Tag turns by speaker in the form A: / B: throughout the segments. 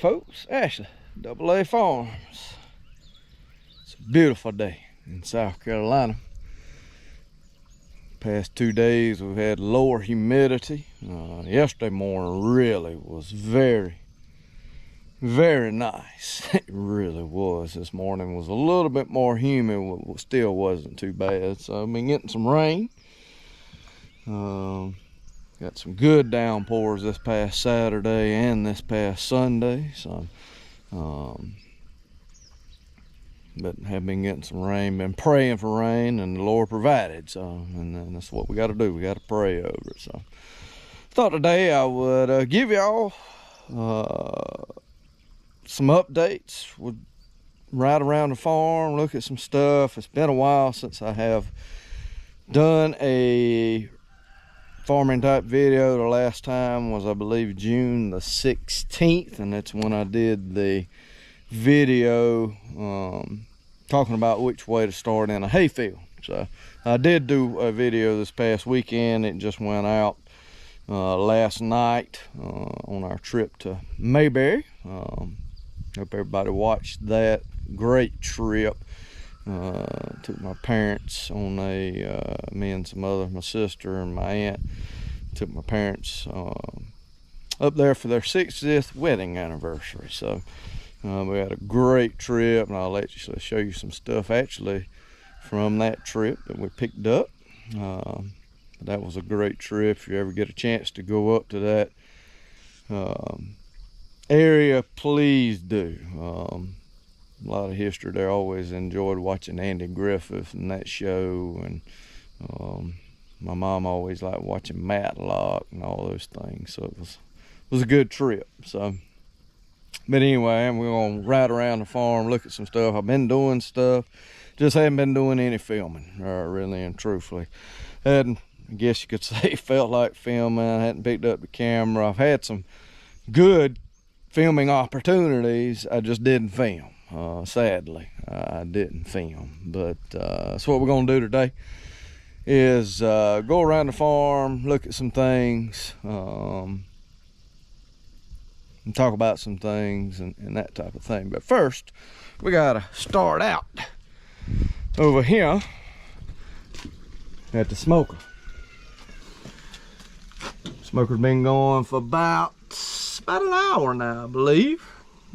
A: folks. Ashley, AA Farms. It's a beautiful day in South Carolina. Past 2 days we've had lower humidity. Yesterday morning really was very nice. It really was. This morning was a little bit more humid, but still wasn't too bad. So I've been getting some rain. Got some good downpours this past Saturday and this past Sunday. So but have been getting some rain, been praying for rain, and the Lord provided. So, and that's what we got to do. We got to pray over it. So thought today I would give y'all some updates. Would ride around the farm, look at some stuff. It's been a while since I have done a farming type video. The last time was, I believe, June the 16th, and that's when I did the video talking about which way to start in a hayfield. So I did do a video this past weekend. It just went out last night on our trip to Mayberry. Hope everybody watched that. Great trip. Took my parents on a me and some other, my sister and my aunt, took my parents up there for their 60th wedding anniversary. So we had a great trip, and I'll actually show you some stuff actually from that trip that we picked up. That was a great trip. If you ever get a chance to go up to that area, please do. A lot of history there. Always enjoyed watching Andy Griffith and that show, and my mom always liked watching Matlock and all those things. So it was a good trip. So, but anyway, we're gonna ride around the farm, look at some stuff. I've been doing stuff, just haven't been doing any filming, really and truthfully. Hadn't, I guess you could say, felt like filming. I hadn't picked up the camera. I've had some good filming opportunities. I just didn't film. Sadly, I didn't film. But that's what we're gonna do today, is go around the farm, look at some things, and talk about some things and that type of thing. But first, we gotta start out over here at the smoker. Smoker's been going for about an hour now, I believe.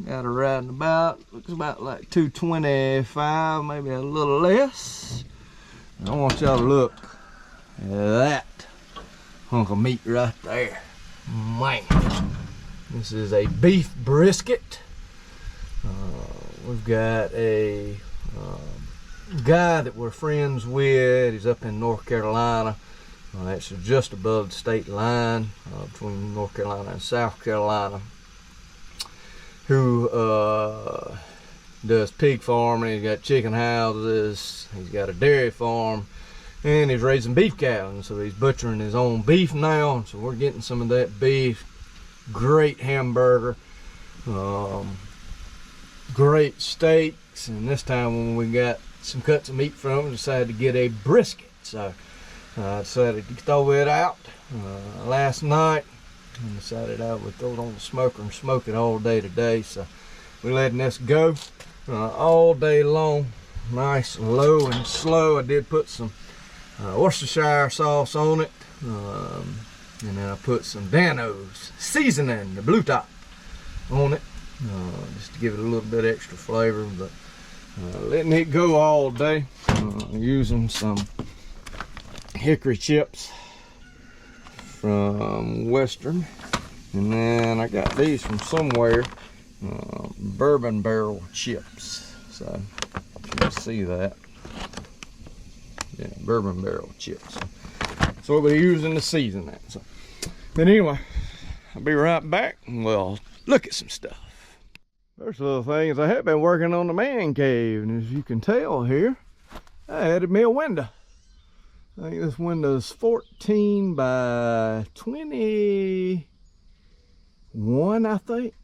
A: Got her riding about, looks about like 225, maybe a little less. I want y'all to look at that hunk of meat right there. Man, this is a beef brisket. We've got a guy that we're friends with. He's up in North Carolina. Actually just above the state line between North Carolina and South Carolina, who does pig farming. He's got chicken houses, he's got a dairy farm, and he's raising beef cows. And so he's butchering his own beef now, and so we're getting some of that beef. Great hamburger, great steaks, and this time when we got some cuts of meat from him, we decided to get a brisket. So I decided to throw it out last night, and decided I would throw it on the smoker and smoke it all day today. So we're letting this go all day long, nice low and slow. I did put some Worcestershire sauce on it, and then I put some Dano's seasoning, the blue top, on it, just to give it a little bit extra flavor. But letting it go all day, using some hickory chips from Western, and then I got these from somewhere, bourbon barrel chips. So you can see that, yeah, bourbon barrel chips. So we'll be using to season that. So, but anyway, I'll be right back and we'll look at some stuff. First little thing is, I have been working on the man cave, and as you can tell here, I added me a window. I think this window is 14 by 21, I think.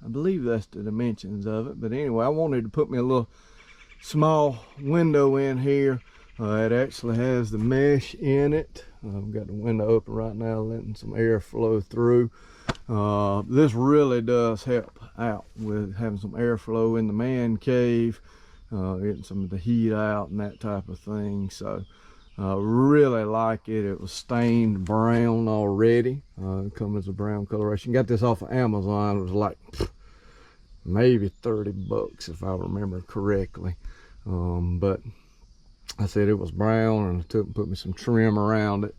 A: I believe that's the dimensions of it. But anyway, I wanted to put me a little small window in here. It actually has the mesh in it. I've got the window open right now, letting some air flow through. This really does help out with having some airflow in the man cave, getting some of the heat out and that type of thing. So really like it. It was stained brown already. It comes as a brown coloration. Got this off of Amazon. It was like maybe 30 bucks if I remember correctly. But I said it was brown, and I took and put me some trim around it.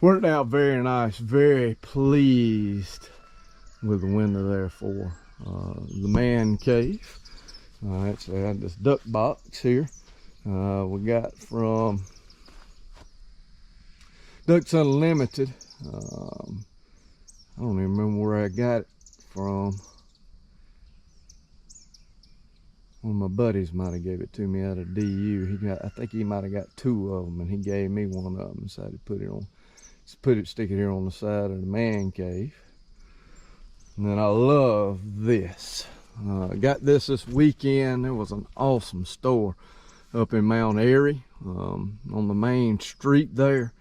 A: Worked out very nice. Very pleased with the window there for the man cave. Actually, I had this duck box here. We got from Ducks Unlimited. I don't even remember where I got it from. One of my buddies might have gave it to me out of DU. I think he might have got 2 of them, and he gave me one of them and decided to put it on. Stick it here on the side of the man cave. And then I love this. Got this weekend. It was an awesome store up in Mount Airy, on the main street there.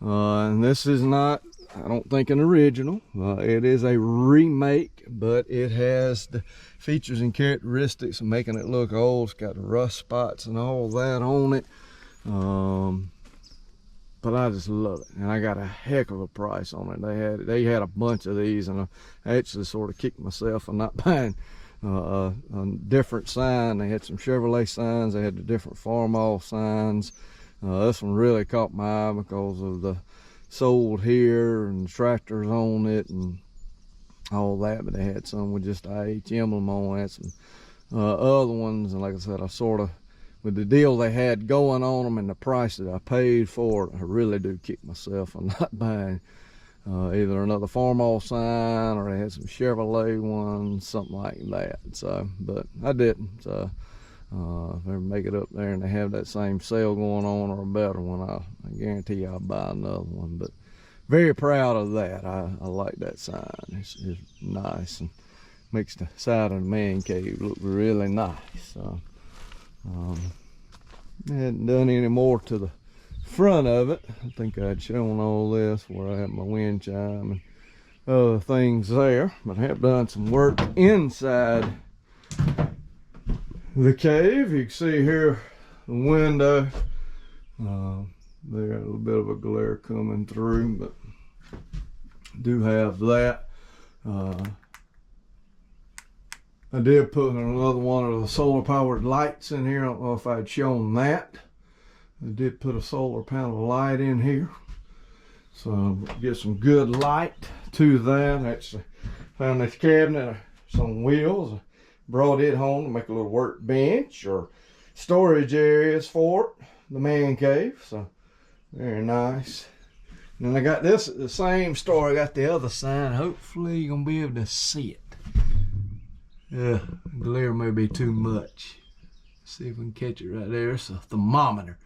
A: And this is not, I don't think, an original. It is a remake, but it has the features and characteristics of making it look old. It's got the rust spots and all that on it. But I just love it, and I got a heck of a price on it. They had a bunch of these, and I actually sort of kicked myself for not buying a different sign. They had some Chevrolet signs. They had the different Farmall signs. This one really caught my eye because of the sold here and the tractors on it and all that. But they had some with just IH emblem on it, some other ones, and like I said, I sort of, with the deal they had going on them and the price that I paid for it, I really do kick myself for not buying either another Farmall sign, or they had some Chevrolet ones, something like that. So, but I didn't. So if they make it up there and they have that same sale going on or a better one, I guarantee I'll buy another one. But very proud of that. I like that sign. It's nice and makes the side of the man cave look really nice. So I hadn't done any more to the front of it. I think I'd shown all this where I have my wind chime and other things there, but I have done some work inside the cave. You can see here the window. There, a little bit of a glare coming through, but do have that. I did put another one of the solar powered lights in here. I don't know if I'd shown that. I did put a solar panel light in here, so get some good light to that. Actually found this cabinet, some wheels. I brought it home to make a little workbench or storage areas for it, the man cave. So very nice. And then I got this at the same store. I got the other sign. Hopefully you're gonna be able to see it. Yeah, glare may be too much. See if we can catch it right there. It's a thermometer,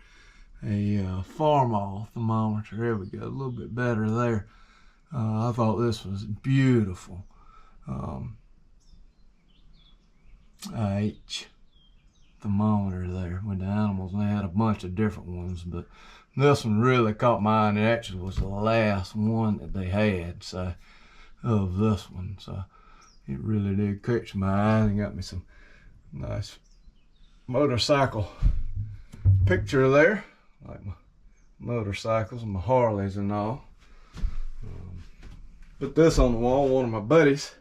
A: a Farmall thermometer. There we go, a little bit better there. I thought this was beautiful. IH thermometer there with the animals. And they had a bunch of different ones, but this one really caught my eye, and it actually was the last one that they had, so, of this one. So it really did catch my eye, and got me some nice motorcycle picture there, like my motorcycles and my Harleys and all. Put this on the wall. One of my buddies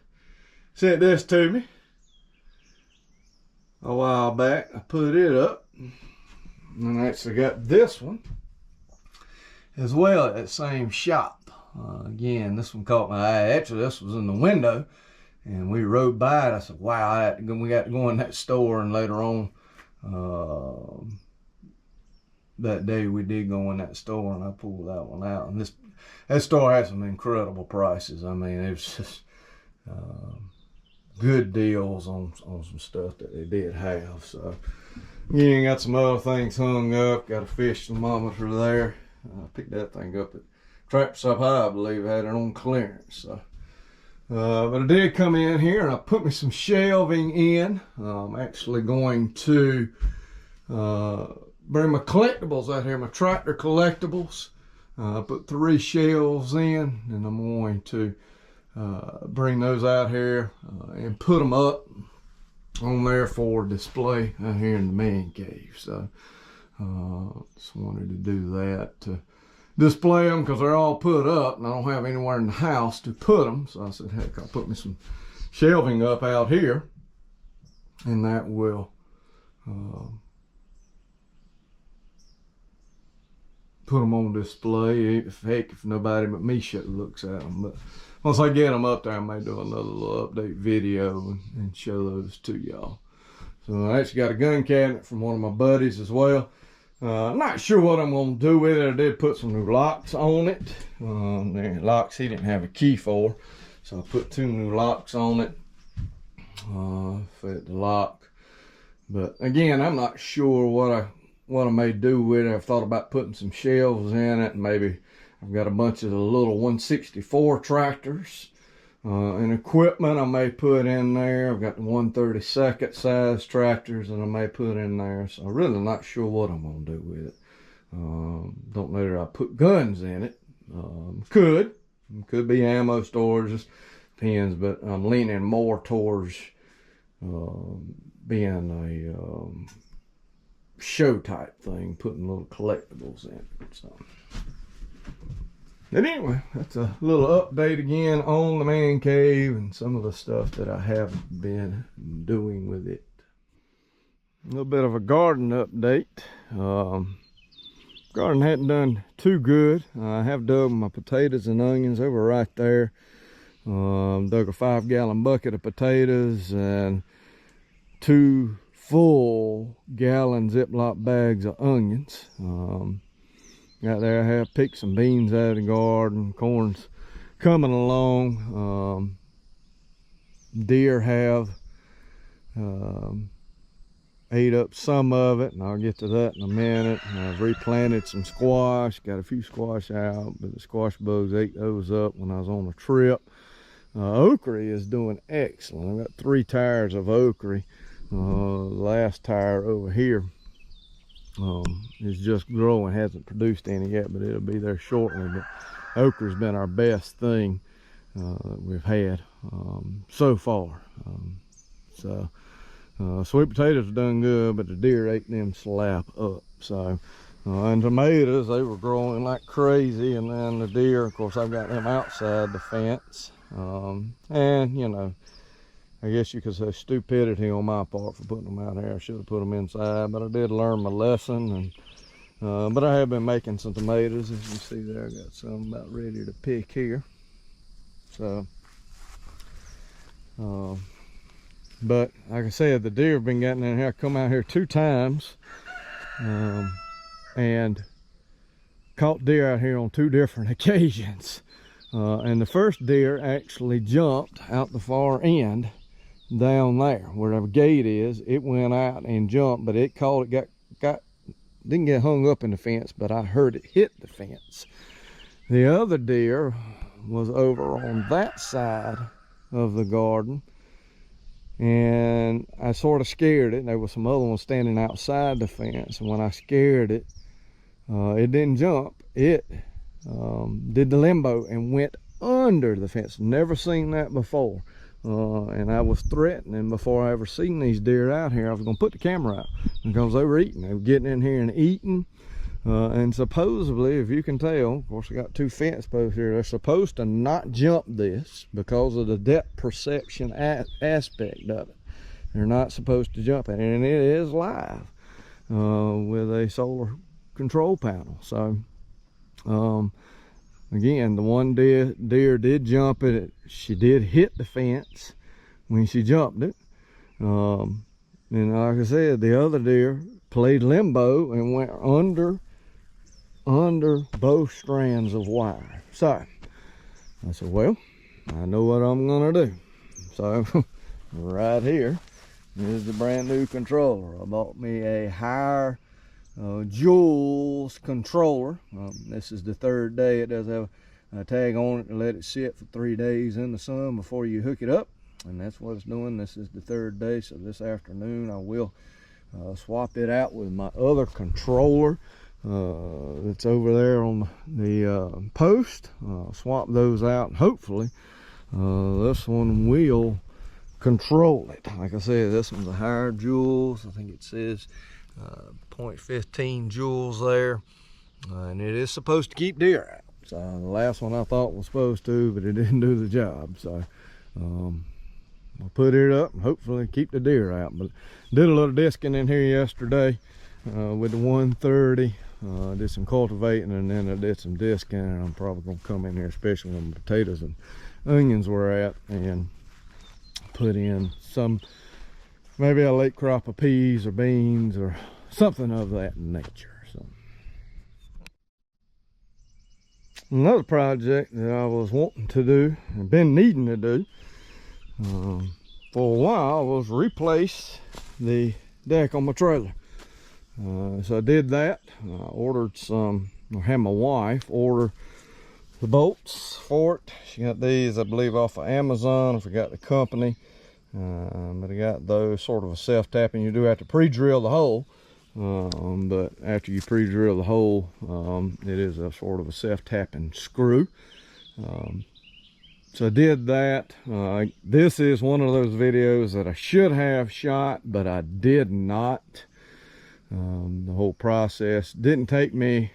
A: sent this to me a while back. I put it up, and I actually got this one as well at that same shop. Again, this one caught my eye. Actually, this was in the window, and we rode by it. I said, wow, we got to go in that store. And later on that day, we did go in that store, and I pulled that one out. And that store had some incredible prices. I mean, it was just good deals on some stuff that they did have. So again, got some other things hung up. Got a fish thermometer there. I picked that thing up at Traps Up High, I believe. I had it on clearance. So but I did come in here and I put me some shelving in. I'm actually going to bring my collectibles out here, my tractor collectibles. I put 3 shelves in, and I'm going to bring those out here and put them up on there for display out here in the man cave. So just wanted to do that to display them, because they're all put up and I don't have anywhere in the house to put them. So I said, heck, I'll put me some shelving up out here, and that will put them on display. If nobody but me looks at them. But once I get them up there, I may do another little update video and show those to y'all. So I actually got a gun cabinet from one of my buddies as well. I'm not sure what I'm going to do with it. I did put some new locks on it. The locks he didn't have a key for, so I put 2 new locks on it. Fit the lock. But again, I'm not sure what I may do with it. I've thought about putting some shelves in it. Maybe I've got a bunch of the little 164 tractors and equipment I may put in there. I've got the 132nd size tractors that I may put in there. So I'm really not sure what I'm going to do with it. Don't know that I put guns in it. Could be ammo storage, just depends. But I'm leaning more towards being a show type thing, putting little collectibles in it. So, but anyway, that's a little update again on the man cave and some of the stuff that I have been doing with it. A little bit of a garden update. Garden hadn't done too good. I have dug my potatoes and onions over right there. Dug a 5-gallon bucket of potatoes and 2 full gallon Ziploc bags of onions. Out there I have picked some beans out of the garden. Corn's coming along. Deer have ate up some of it, and I'll get to that in a minute. I've replanted some squash, got a few squash out, but the squash bugs ate those up when I was on a trip. Okra is doing excellent. I've got 3 tires of okra. The last tire over here is just growing, hasn't produced any yet, but it'll be there shortly. But okra's been our best thing that we've had so far. Sweet potatoes have done good, but the deer ate them slap up. So and tomatoes, they were growing like crazy, and then the deer, of course, I've got them outside the fence. And you know, I guess you could say stupidity on my part for putting them out here. I should have put them inside, but I did learn my lesson. And but I have been making some tomatoes. As you see there, I got some about ready to pick here. So, but like I said, the deer have been getting in here. I come out here 2 times and caught deer out here on 2 different occasions. And the first deer actually jumped out the far end down there where the gate is. It went out and jumped, but it caught it, didn't get hung up in the fence, but I heard it hit the fence. The other deer was over on that side of the garden, and I sort of scared it. There was some other ones standing outside the fence, and when I scared it, it didn't jump. It did the limbo and went under the fence. Never seen that before. And I was threatening before I ever seen these deer out here. I was gonna put the camera out because they were eating. They were getting in here and eating. And supposedly, if you can tell, of course I got 2 fence posts here, they're supposed to not jump this because of the depth perception aspect of it. They're not supposed to jump it, and it is live with a solar control panel. So again, the one deer did jump it. She did hit the fence when she jumped it. And like I said, the other deer played limbo and went under both strands of wire. So I said, well, I know what I'm gonna do. So right here is the brand new controller. I bought me a higher Jules controller. This is the 3rd day. It does have a tag on it to let it sit for 3 days in the sun before you hook it up, and that's what it's doing. This is the 3rd day, so this afternoon I will swap it out with my other controller that's over there on the post. Swap those out, and hopefully This one will control it. Like I said, this one's a higher joules. I think it says 0.15 joules there, and it is supposed to keep deer out. So the last one I thought was supposed to, but it didn't do the job. So I'll put it up and hopefully keep the deer out. But did a little disking in here yesterday with the 130. Did some cultivating, and then I did some disking, and I'm probably gonna come in here, especially when the potatoes and onions were at, and put in some, maybe a late crop of peas or beans or something of that nature. So another project that I was wanting to do and been needing to do for a while was replace the deck on my trailer. So I did that. I ordered some, or had my wife order the bolts for it. She got these, I believe, off of Amazon. I forgot the company, but I got those sort of a self-tapping. You do have to pre-drill the hole, but after you pre-drill the hole, it is a sort of a self-tapping screw. So I did that. This is one of those videos that I should have shot, but I did not. The whole process didn't take me,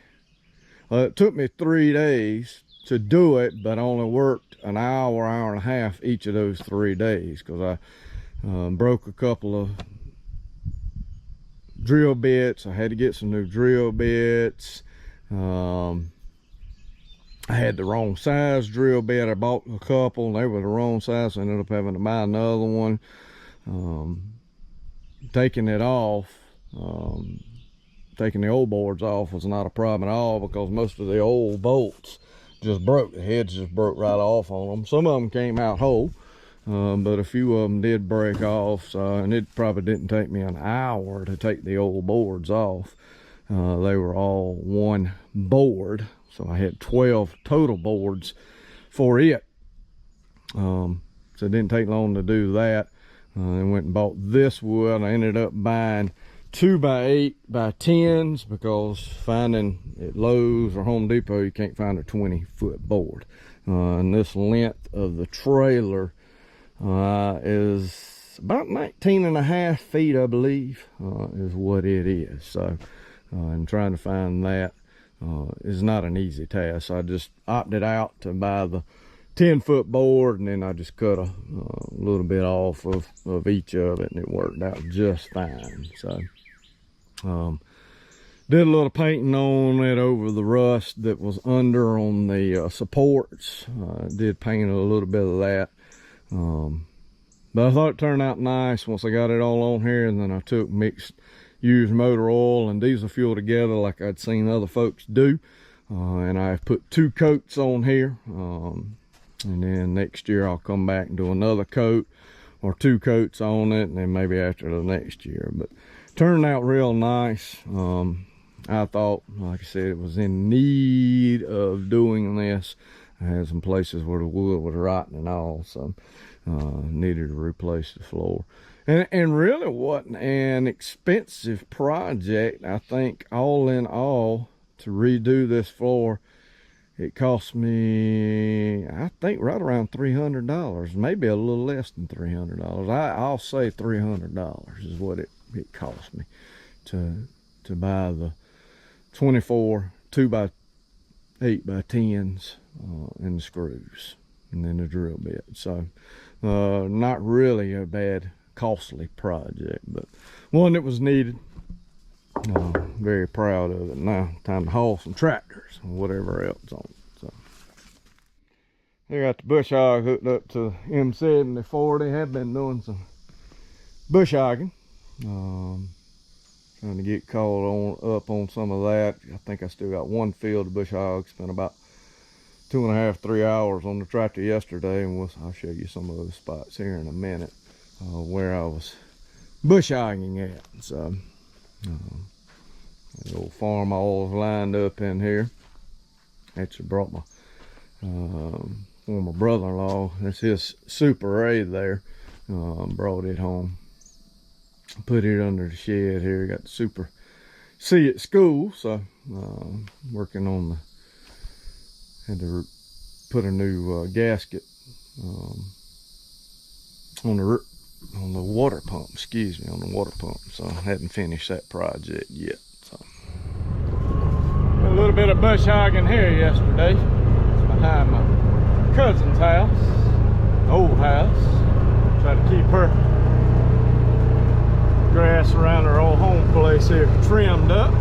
A: it took me 3 days to do it, but I only worked an hour, hour and a half each of those 3 days, because I broke a couple of drill bits. I had to get some new drill bits. I had the wrong size drill bit. I bought a couple and they were the wrong size, so I ended up having to buy another one. Taking it off, taking the old boards off was not a problem at all, because most of the old bolts just broke. The heads just broke right off on them. Some of them came out whole, but a few of them did break off. So, and it probably didn't take me an hour to take the old boards off. They were all one board, so I had 12 total boards for it. So it didn't take long to do that. Then went and bought this wood. I ended up buying 2x8x10s, because finding at Lowe's or Home Depot, you can't find a 20-foot board. And this length of the trailer is about 19.5 feet, I believe, is what it is. So, and trying to find that is not an easy task. So I just opted out to buy the 10-foot board, and then I just cut a little bit off of each of it, and it worked out just fine. So did a little painting on it over the rust that was under on the supports. Did paint a little bit of that, but I thought it turned out nice once I got it all on here. And then I took mixed used motor oil and diesel fuel together like I'd seen other folks do, and I put 2 coats on here. And then next year I'll come back and do another coat or 2 coats on it, and then maybe after the next year. But turned out real nice. I thought, like I said, it was in need of doing this. I had some places where the wood was rotting and all, so needed to replace the floor. And really wasn't an expensive project. I think all in all, to redo this floor, it cost me, I think, right around $300, maybe a little less than $300. I'll say $300 is what it cost me to buy the 24 2x8x10s and the screws, and then the drill bit. So not really a bad, costly project, but one that was needed. Very proud of it. Now time to haul some tractors and whatever else on it. So I got the bush hog hooked up to M7040. Have been doing some bush hogging, trying to get caught up on some of that. I think I still got one field of bush hog. Spent about 2.5 3 hours on the tractor yesterday, and I'll show you some of those spots here in a minute where I was bush hogging at. So the old farm oils lined up in here. Actually brought my former brother-in-law. That's his Super A there. Brought it home. Put it under the shed here. Got the Super C at school, so working on had to put a new gasket on the water pump, on the water pump. So I hadn't finished that project yet. So a little bit of bush hogging here yesterday. It's behind my cousin's house, old house. Try to keep her grass around her old home place here trimmed up.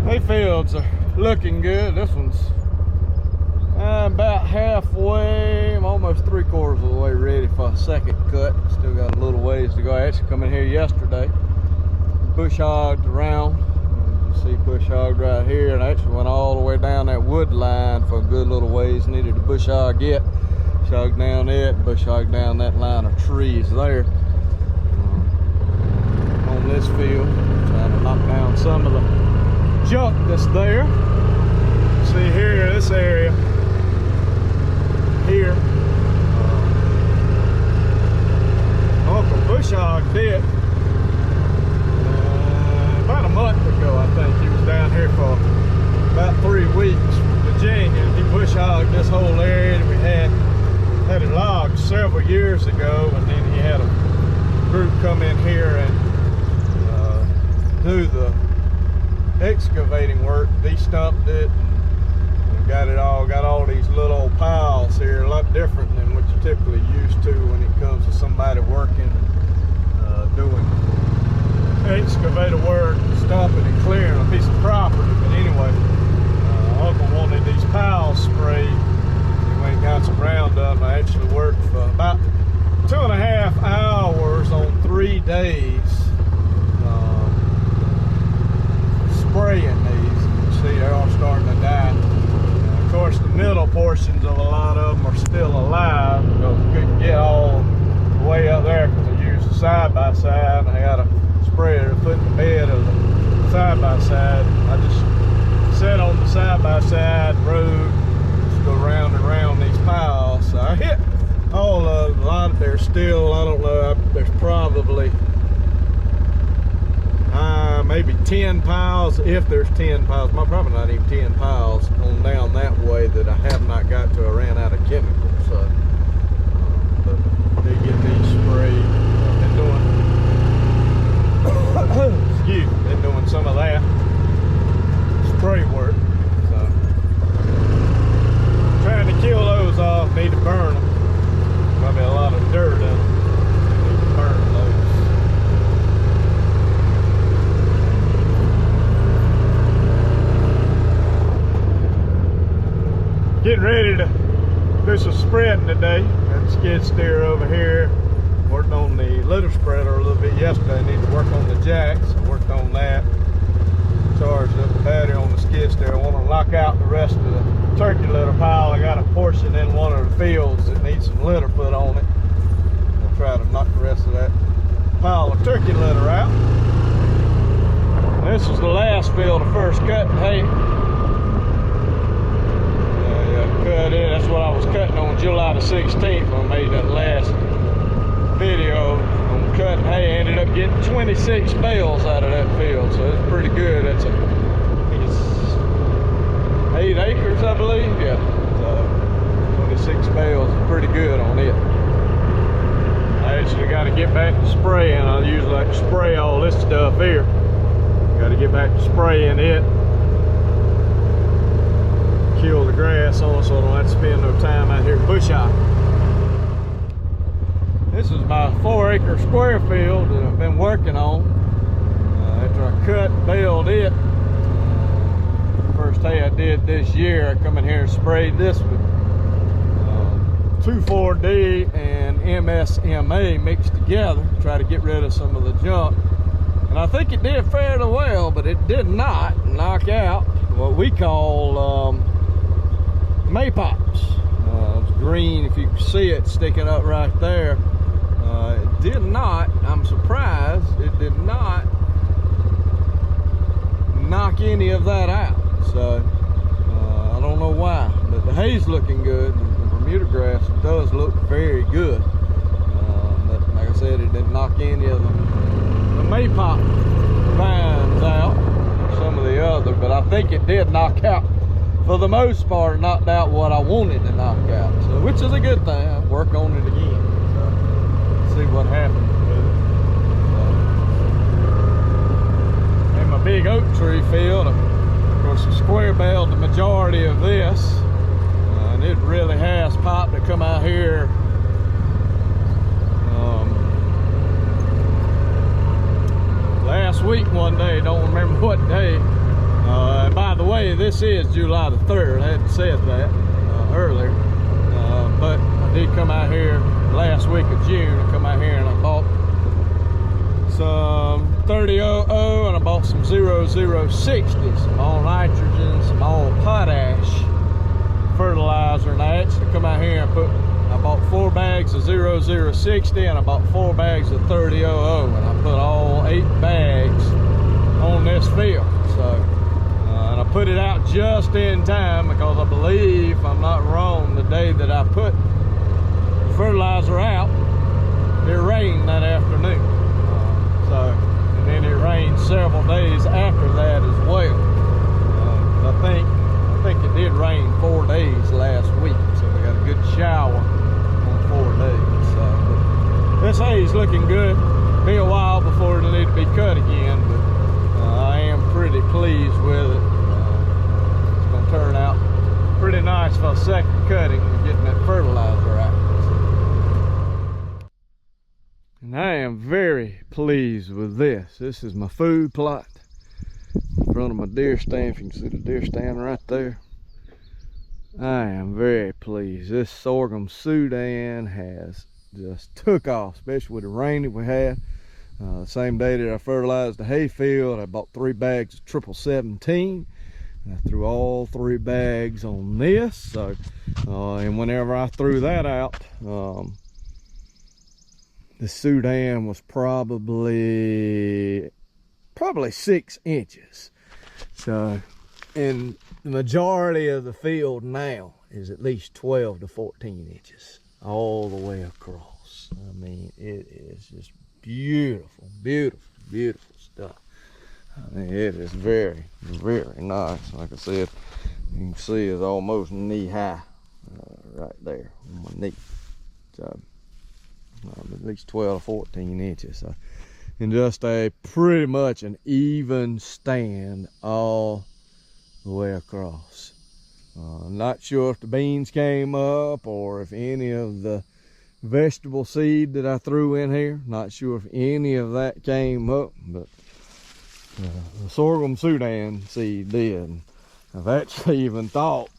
A: Hay fields are looking good. This one's about halfway. I'm almost 3/4 of the way ready for a second cut. Still got a little ways to go. I actually come in here yesterday, bush hogged around. You see bush hogged right here, and I actually went all the way down that wood line for a good little ways. Needed to bush hog it. Hogged down it, bush hogged down that line of trees there. On this field, trying to knock down some of the junk that's there. See here, this area here, Uncle bush hogged it about a month ago. I think he was down here for about 3 weeks from Virginia. He bush hogged this whole area that we had it logged several years ago, and then he had a group come in here and do the excavating work, de-stumped it, and got all these little old piles here, a lot different than what you're typically used to when it comes to somebody working, doing excavator work, stumping and clearing a piece of property. But anyway, Uncle wanted these piles sprayed. When he got some Roundup, I actually worked for about 2.5 hours on 3 days spraying these. You can see they're all starting to die. Of course, the middle portions of a lot of them are still alive because we couldn't get all the way up there because I used a side-by-side. I got a sprayer to put in the bed of the side-by-side. I just sat on the side-by-side road, go round and round these piles. So I hit all of a lot. There's still, I don't know, there's probably maybe 10 piles, if there's 10 piles, probably not even 10 piles on down that way that I have not got to. I ran out of chemicals. So but they get these sprayed. Been doing excuse me, been doing some of that spray work. Trying to kill those off, need to burn them. Probably a lot of dirt in them. Need to burn those. Getting ready to do some spreading today. Got the skid steer over here. Worked on the litter spreader a little bit yesterday. I need to work on the jacks. I worked on that. Charged up the battery on the skid steer. I want to lock out the rest of the turkey litter pile. I got a portion in one of the fields that needs some litter put on it. I'll try to knock the rest of that pile of turkey litter out. This was the last field, the first cut hay. Cut it. That's what I was cutting on July the 16th when I made that last video on cutting hay. I ended up getting 26 bales out of that field, so it's pretty good. That's I think it's 8 acres, I believe. Yeah, so 26 bales is pretty good on it. I actually got to get back to spraying. I usually like to spray all this stuff here. Got to get back to spraying it. Kill the grass on so I don't have to spend no time out here bush hogging. This is my 4-acre square field that I've been working on. After I cut and baled it, first hay I did this year, I come in here and sprayed this with 2,4-D and MSMA mixed together, try to get rid of some of the junk. And I think it did fairly well, but it did not knock out what we call maypops. It's green, if you can see it sticking up right there. It did not, I'm surprised, it did not knock any of that out. So I don't know why, but the hay's looking good. The Bermuda grass does look very good. But like I said, it didn't knock any of the maypop vines out, some of the other, but I think it did knock out for the most part, knocked out what I wanted to knock out, so which is a good thing. I'll work on it again, so see what happens with it. So, in my big oak tree field, of course, I square baled the majority of this, and it really has popped to come out here. Last week one day, don't remember what day. And by the way, this is July the 3rd. I hadn't said that earlier. But I did come out here last week of June. I come out here and I bought some 30-00 and I bought some 0060, some all nitrogen, some all potash fertilizer. And I actually come out here and I bought 4 bags of 0060 and I bought 4 bags of 30-00, and I put all 8 bags on this field. So, and I put it out just in time because I believe, if I'm not wrong, the day that I put the fertilizer out, it rained that afternoon. And then it rained several days after that as well. I think it did rain 4 days last week, so we got a good shower on 4 days. So, but this hay's looking good. Be a while before it'll need to be cut again, but I am pretty pleased with it. It's going to turn out pretty nice for a second cutting and getting that fertilizer out. And I am very pleased with this. This is my food plot in front of my deer stand. If you can see the deer stand right there. I am very pleased. This sorghum Sudan has just took off, especially with the rain that we had. The same day that I fertilized the hay field, I bought 3 bags of 1717. I threw all 3 bags on this. So, and whenever I threw that out, the Sudan was probably 6 inches. So, and the majority of the field now is at least 12 to 14 inches all the way across. I mean, it is just beautiful, beautiful, beautiful stuff. I mean, it is very, very nice. Like I said, you can see it's almost knee high right there on my knee. So, at least 12 to 14 inches. So, and just a pretty much an even stand all the way across. Not sure if the beans came up or if any of the vegetable seed that I threw in here, not sure if any of that came up, but the sorghum Sudan seed did. I've actually even thought,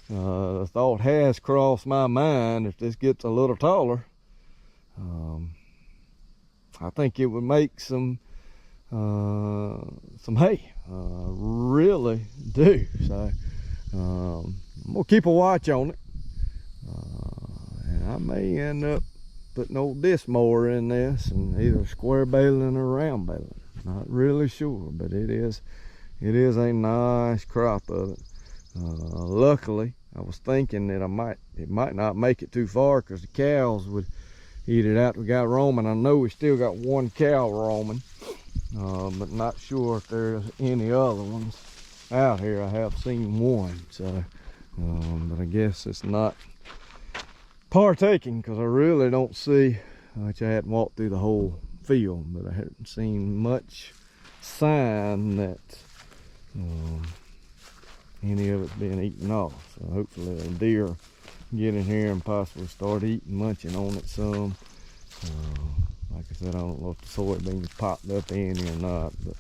A: the thought has crossed my mind, if this gets a little taller, I think it would make some hay. Really do. So I'm gonna keep a watch on it, and I may end up putting old disc mower in this and either square baling or round baling. Not really sure, but it is a nice crop of it. Luckily, I was thinking that it might not make it too far because the cows would eat it out. We got roaming. I know we still got 1 cow roaming, but not sure if there's any other ones out here. I have seen 1, so but I guess it's not partaking because I really don't see, which I hadn't walked through the whole field, but I haven't seen much sign that any of it's being eaten off. So hopefully a deer get in here and possibly start eating, munching on it some. Like I said, I don't know if the soybeans popped up any or not, but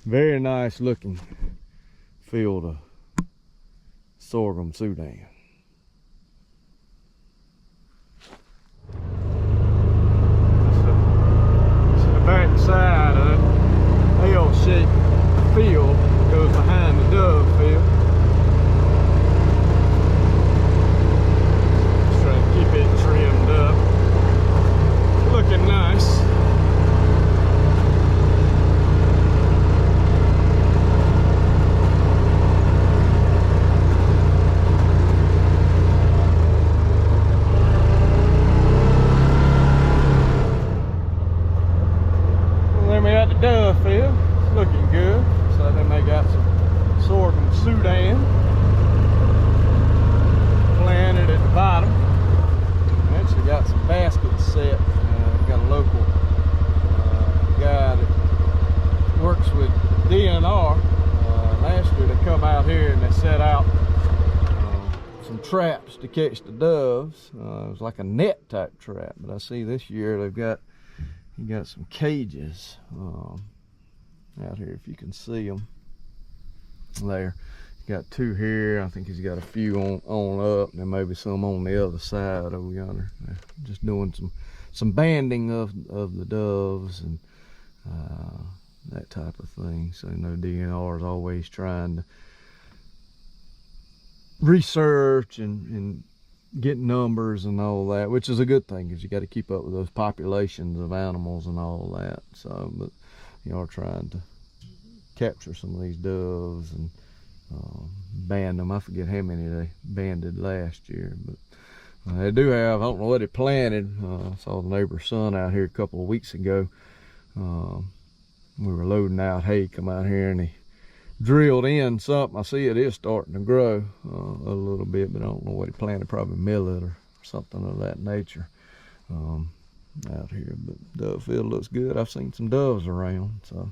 A: very nice looking field of sorghum Sudan. It's the back side of the L-shaped field that goes behind the dove field. Just trying to keep it trimmed up. Looking nice. Then we got the dove field. It's looking good. So then they got some sorghum Sudan come out here and they set out some traps to catch the doves. It was like a net type trap, but I see this year they've got some cages out here, if you can see them there. Got two here. I think he's got a few on up, and then maybe some on the other side over yonder. Just doing some banding of the doves and that type of thing. So DNR is always trying to research and get numbers and all that, which is a good thing because you got to keep up with those populations of animals and all that. So, but you are trying to capture some of these doves and band them. I forget how many they banded last year, but they do have, I don't know what it planted. I saw the neighbor's son out here a couple of weeks ago. We were loading out hay, come out here and he drilled in something. I see it is starting to grow a little bit, but I don't know what he planted, probably millet or something of that nature out here. But dove field looks good. I've seen some doves around, so.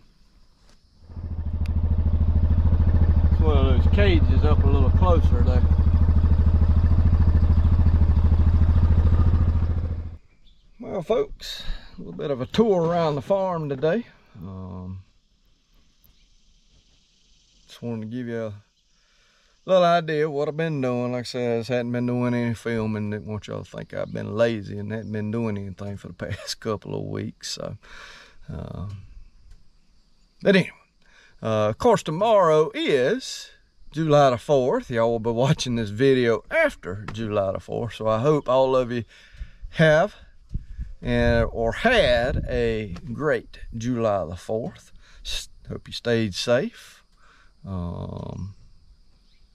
A: It's one of those cages up a little closer there. Well, folks, a little bit of a tour around the farm today. Just wanted to give you a little idea of what I've been doing. Like I said, I just hadn't been doing any filming. Didn't want y'all to think I've been lazy and hadn't been doing anything for the past couple of weeks. So, but anyway, of course, tomorrow is July the 4th. Y'all will be watching this video after July the 4th. So I hope all of you have or had a great July the 4th. Hope you stayed safe.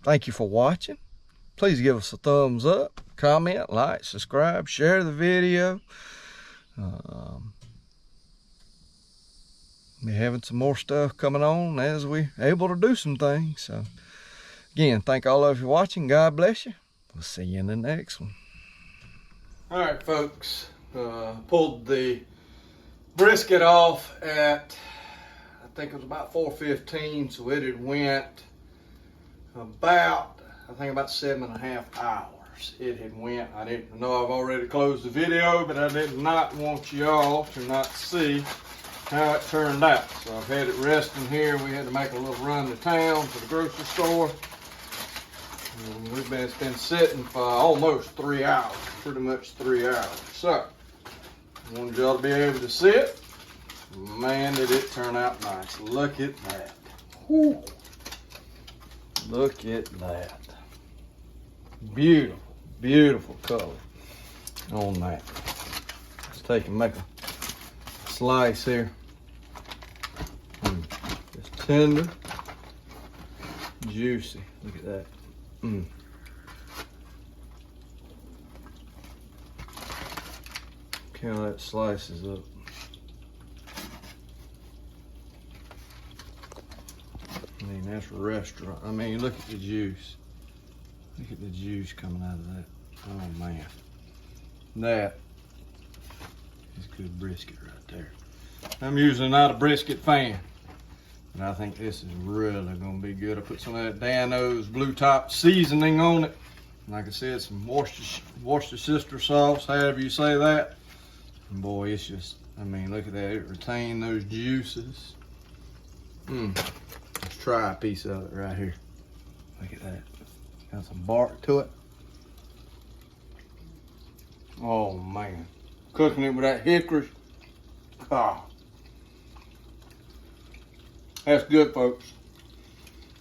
A: Thank you for watching. Please give us a thumbs up, comment, like, subscribe, share the video. We're having some more stuff coming on as we're able to do some things. So again, thank all of you for watching. God bless you. We'll see you in the next one. All right, folks. Pulled the brisket off at, I think it was about 4:15, so it had went about, I think about 7.5 hours. It had went. I didn't know, I've already closed the video, but I did not want y'all to not see how it turned out. So I've had it resting here. We had to make a little run to town to the grocery store. It's been sitting for almost 3 hours, pretty much 3 hours. So I wanted y'all to be able to see it. Man, did it turn out nice. Look at that. Whew. Look at that. Beautiful, beautiful color on that. Let's take and make a slice here. It's tender, juicy. Look at that. Look how that slices up. I mean, that's restaurant. I mean, look at the juice. Look at the juice coming out of that. Oh man. That is good brisket right there. I'm usually not a brisket fan, but I think this is really gonna be good. I put some of that Dano's blue top seasoning on it. Like I said, some Worcestershire sauce, however you say that. And boy, it's just, I mean, look at that. It retained those juices. Let's try a piece of it right here. Look at that. Got some bark to it. Oh man. Cooking it with that hickory. Ah. That's good, folks.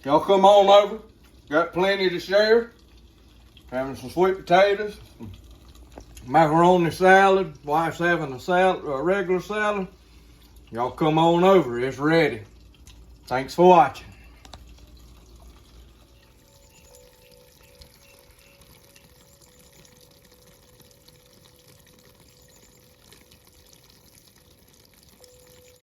A: Y'all come on over. Got plenty to share. Having some sweet potatoes, macaroni salad. Wife's having a salad, a regular salad. Y'all come on over. It's ready. Thanks for watching.